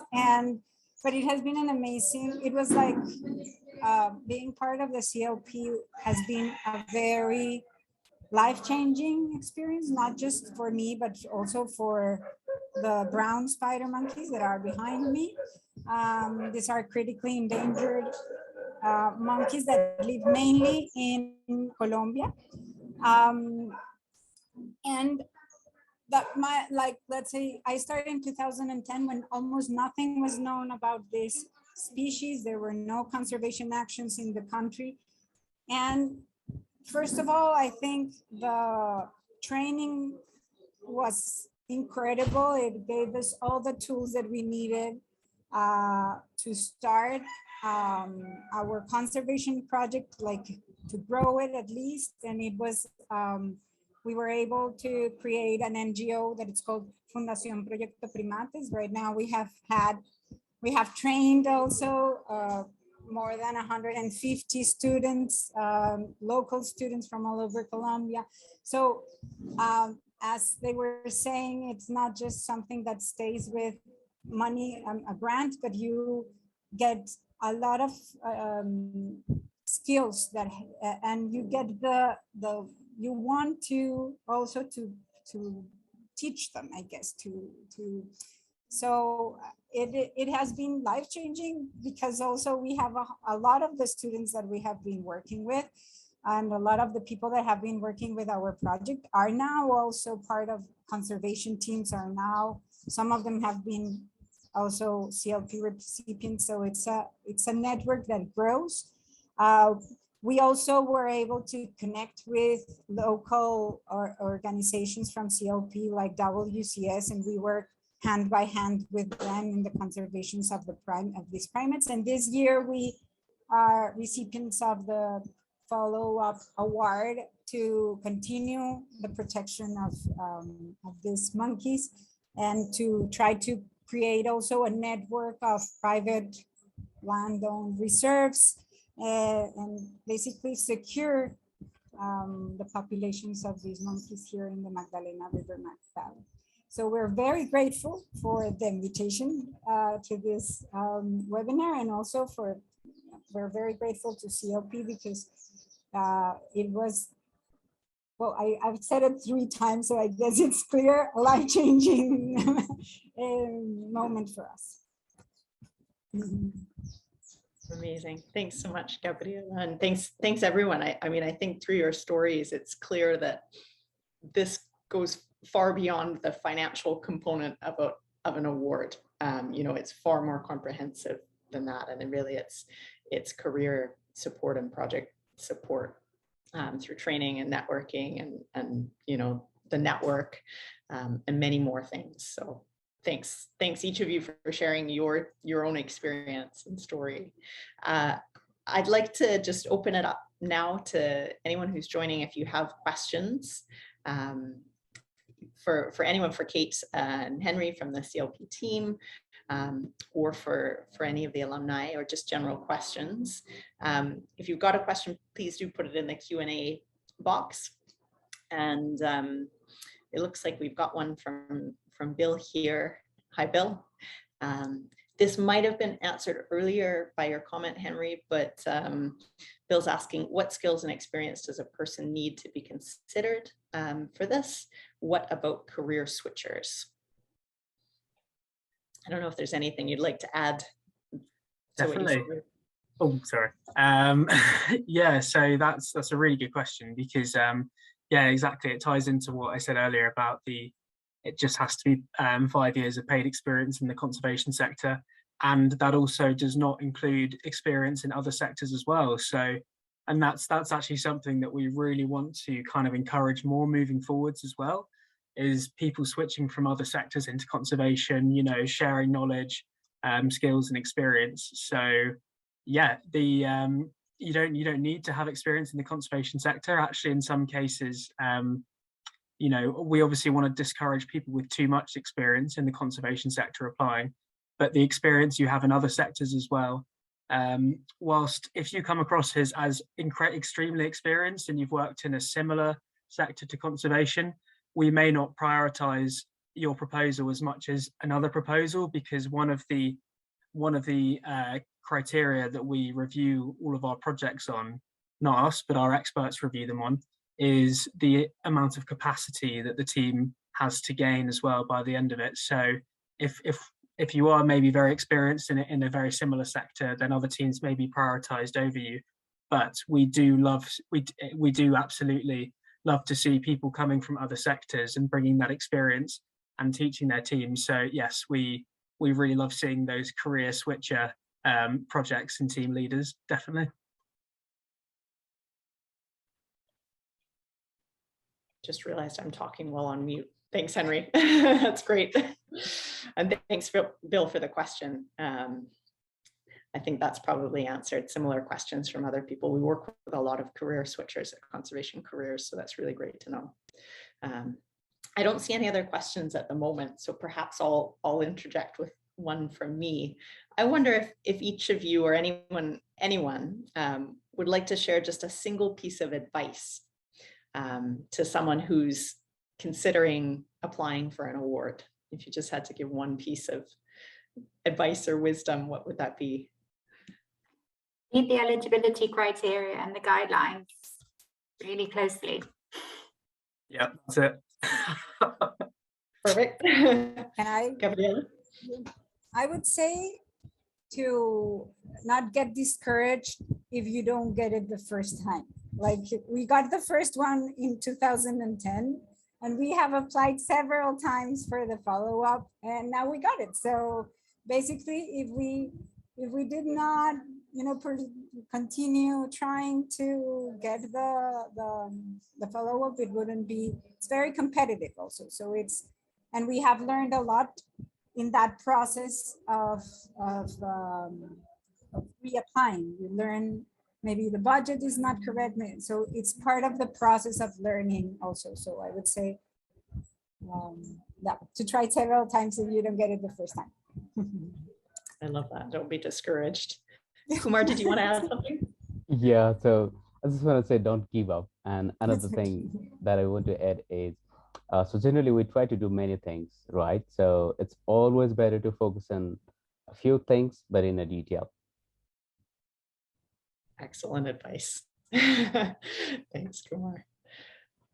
Speaker 7: but it has been an amazing, it was like being part of the CLP has been a very life-changing experience, not just for me, but also for the brown spider monkeys that are behind me. These are critically endangered monkeys that live mainly in Colombia. And that let's say I started in 2010 when almost nothing was known about this species. There were no conservation actions in the country. And first of all, I think the training was incredible. It gave us all the tools that we needed to start our conservation project, like to grow it at least. And it was, we were able to create an NGO that it's called Fundación Proyecto Primates. Right now we have trained also more than 150 students, local students from all over Colombia. So as they were saying, it's not just something that stays with money, a grant, but you get a lot of skills that, and you get you want to also to teach them, I guess, so it has been life-changing because also we have a lot of the students that we have been working with and a lot of the people that have been working with our project are now also part of conservation teams, are now, some of them have been also CLP recipients. So it's a network that grows. We also were able to connect with local organizations from CLP like WCS, and we work hand by hand with them in the conservations of these primates. And this year we are recipients of the follow-up award to continue the protection of these monkeys, and to try to create also a network of private land-owned reserves, and basically secure the populations of these monkeys here in the Magdalena River Valley. So we're very grateful for the invitation to this webinar, and also we're very grateful to CLP because it was, well, I've said it 3 times, so I guess it's clear, a life-changing moment for us.
Speaker 1: Amazing. Thanks so much, Gabriela. And thanks everyone. I mean, I think through your stories, it's clear that this goes far beyond the financial component of an award. You know, it's far more comprehensive than that. And then really it's career support and project support through training and networking and you know, the network and many more things. So thanks each of you for sharing your own experience and story. I'd like to just open it up now to anyone who's joining. If you have questions for anyone, for Kate and Henry from the CLP team, or for any of the alumni, or just general questions. If you've got a question, please do put it in the Q&A box. And it looks like we've got one from Bill here. Hi, Bill. This might have been answered earlier by your comment, Henry, but Bill's asking, what skills and experience does a person need to be considered for this? What about career switchers? I don't know if there's anything you'd like to add.
Speaker 3: Definitely. Oh, sorry. Yeah, so that's a really good question, because yeah, exactly. It ties into what I said earlier about it just has to be 5 years of paid experience in the conservation sector. And that also does not include experience in other sectors as well. So, and that's actually something that we really want to kind of encourage more moving forwards as well, is people switching from other sectors into conservation, you know, sharing knowledge, skills and experience. So yeah, you don't need to have experience in the conservation sector. Actually, in some cases, you know, we obviously want to discourage people with too much experience in the conservation sector applying, but the experience you have in other sectors as well. Whilst if you come across as extremely experienced and you've worked in a similar sector to conservation, we may not prioritize your proposal as much as another proposal, because one of the criteria that we review all of our projects on, not us, but our experts review them on, is the amount of capacity that the team has to gain as well by the end of it. So if you are maybe very experienced in a very similar sector, then other teams may be prioritized over you. But we do absolutely love to see people coming from other sectors and bringing that experience and teaching their teams. So yes, we really love seeing those career switcher projects and team leaders, definitely.
Speaker 1: Just realized I'm talking while on mute. Thanks, Henry. That's great. And thanks, Bill, for the question. I think that's probably answered similar questions from other people. We work with a lot of career switchers at Conservation Careers, so that's really great to know. I don't see any other questions at the moment, so perhaps I'll interject with one from me. I wonder if each of you or anyone would like to share just a single piece of advice to someone who's considering applying for an award. If you just had to give one piece of advice or wisdom, what would that be?
Speaker 2: Read the eligibility criteria and the guidelines really closely.
Speaker 3: Yeah, that's it.
Speaker 1: Perfect. Gabriela?
Speaker 7: I would say to not get discouraged if you don't get it the first time. Like, we got the first one in 2010, and we have applied several times for the follow-up, and now we got it. So basically, if we did not continue trying to get the follow-up. It wouldn't be, it's very competitive also. So and we have learned a lot in that process of reapplying. You learn maybe the budget is not correct. So it's part of the process of learning also. So I would say, to try several times if you don't get it the first time.
Speaker 1: I love that. Don't be discouraged. Kumar, did you want to add something?
Speaker 4: Yeah, so I just want to say don't give up. And another thing that I want to add is, so generally we try to do many things, right? So it's always better to focus on a few things, but in a detail.
Speaker 1: Excellent advice. Thanks, Kumar.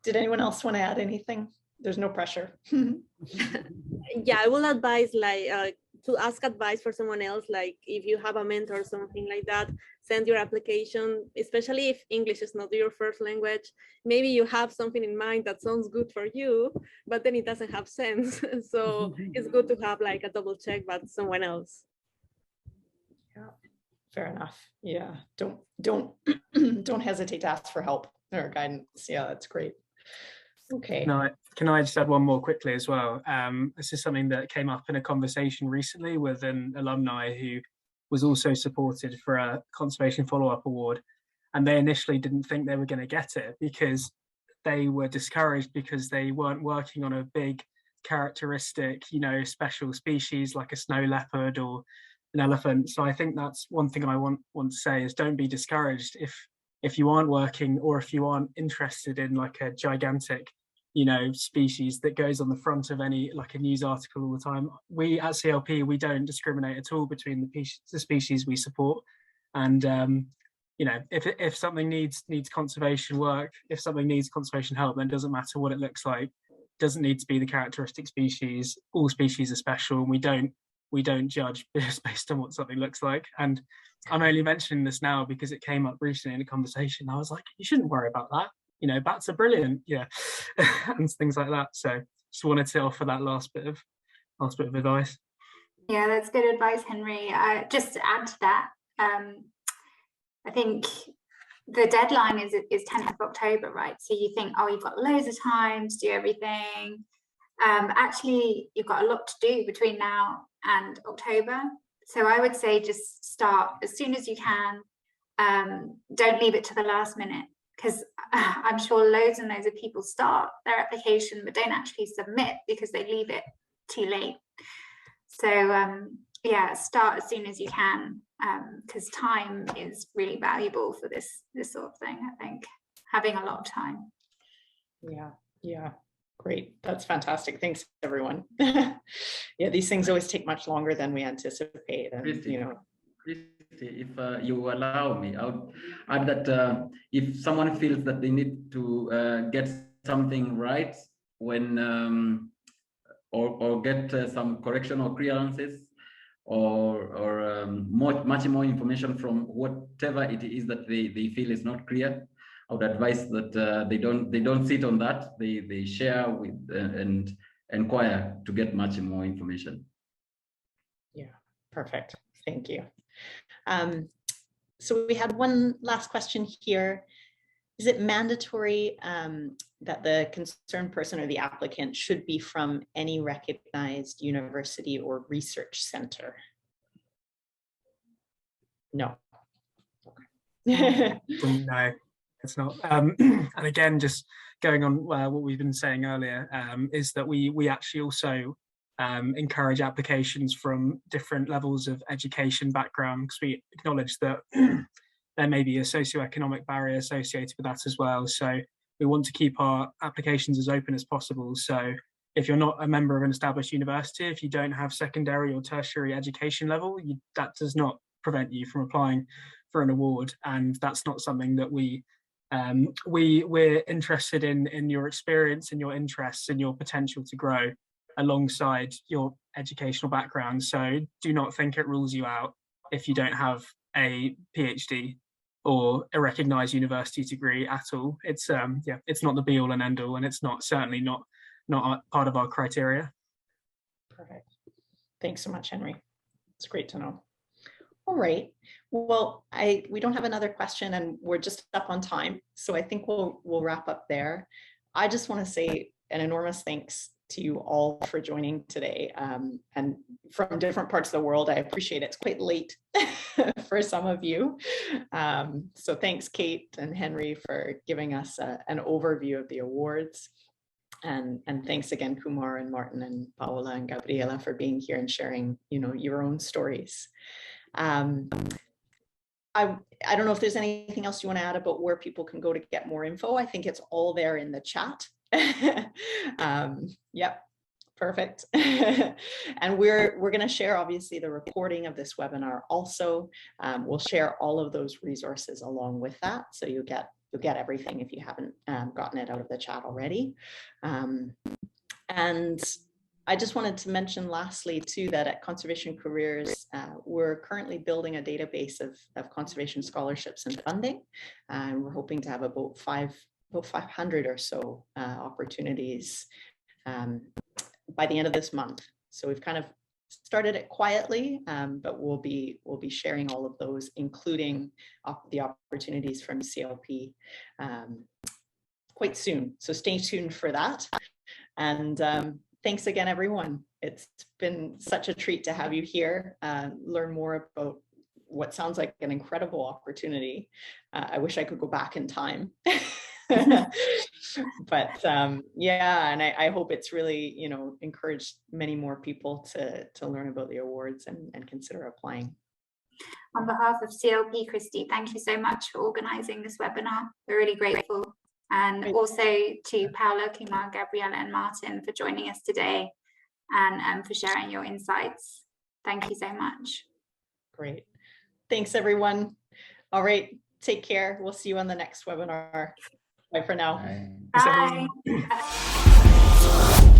Speaker 1: Did anyone else want to add anything? There's no pressure.
Speaker 6: Yeah, I will advise to ask advice for someone else, like if you have a mentor or something like that, send your application, especially if English is not your first language. Maybe you have something in mind that sounds good for you, but then it doesn't have sense. So it's good to have like a double check by someone else.
Speaker 1: Yeah, fair enough. Yeah, don't hesitate to ask for help or guidance. Yeah, that's great. Okay.
Speaker 3: Can I just add one more quickly as well? This is something that came up in a conversation recently with an alumni who was also supported for a conservation follow-up award. And they initially didn't think they were going to get it because they were discouraged because they weren't working on a big characteristic, special species like a snow leopard or an elephant. So I think that's one thing I want to say is don't be discouraged if you aren't working or if you aren't interested in like a gigantic species that goes on the front of any like a news article all the time. We at CLP, we don't discriminate at all between the species we support. And if something needs conservation work, if something needs conservation help, then it doesn't matter what it looks like. It doesn't need to be the characteristic species. All species are special, and we don't judge based on what something looks like. And I'm only mentioning this now because it came up recently in a conversation. I was like, you shouldn't worry about that. Bats are brilliant, yeah, and things like that. So just wanted to offer that last bit of advice.
Speaker 2: Yeah, that's good advice, Henry. Just to add to that, I think the deadline is 10th of October, right? So you think, oh, you've got loads of time to do everything. Actually, you've got a lot to do between now and October. So I would say just start as soon as you can. Don't leave it to the last minute, because I'm sure loads and loads of people start their application but don't actually submit because they leave it too late. So yeah, start as soon as you can, because time is really valuable for this sort of thing. I think having a lot of time.
Speaker 1: Yeah, great. That's fantastic. Thanks, everyone. Yeah, these things always take much longer than we anticipate. And,
Speaker 5: Christy, if you allow me, I would add that if someone feels that they need to get something right when or get some correction or clearances or much more information from whatever it is that they feel is not clear, I would advise that they don't sit on that. They share with and inquire to get much more information. Yeah,
Speaker 1: perfect. Thank you. So we had one last question here. Is it mandatory that the concerned person or the applicant should be from any recognized university or research center? No.
Speaker 3: Okay. No, it's not. And again, just going on what we've been saying earlier, is that we actually also encourage applications from different levels of education background, because we acknowledge that there may be a socioeconomic barrier associated with that as well. So we want to keep our applications as open as possible. So if you're not a member of an established university, if you don't have secondary or tertiary education level, that does not prevent you from applying for an award. And that's not something that we're interested in your experience and your interests and your potential to grow alongside your educational background. So do not think it rules you out if you don't have a PhD or a recognized university degree at all. It's it's not the be all and end all, and it's certainly not part of our criteria.
Speaker 1: Perfect. Thanks so much, Henry. It's great to know. All right. Well, we don't have another question and we're just up on time. So I think we'll wrap up there. I just want to say an enormous thanks to you all for joining today, and from different parts of the world. I appreciate it. It's quite late for some of you. So thanks, Kate and Henry, for giving us an overview of the awards. And thanks again, Kumar and Martin and Paola and Gabriela, for being here and sharing, your own stories. I don't know if there's anything else you want to add about where people can go to get more info. I think it's all there in the chat. Yep, perfect. And we're going to share, obviously, the recording of this webinar also. We'll share all of those resources along with that, so you'll get everything if you haven't gotten it out of the chat already. And I just wanted to mention lastly too that at Conservation Careers, we're currently building a database of conservation scholarships and funding. And we're hoping to have about 500 or so opportunities by the end of this month. So we've kind of started it quietly, but we'll be sharing all of those, including the opportunities from CLP quite soon. So stay tuned for that. And thanks again, everyone. It's been such a treat to have you here, learn more about what sounds like an incredible opportunity. I wish I could go back in time. But yeah, and I hope it's really, encouraged many more people to learn about the awards and consider applying.
Speaker 2: On behalf of CLP, Christy, thank you so much for organising this webinar. We're really grateful. And also to Paola, Kumar, Gabriela and Martin for joining us today and for sharing your insights. Thank you so much.
Speaker 1: Great. Thanks, everyone. All right, take care. We'll see you on the next webinar. Bye for now.
Speaker 2: Bye. Bye.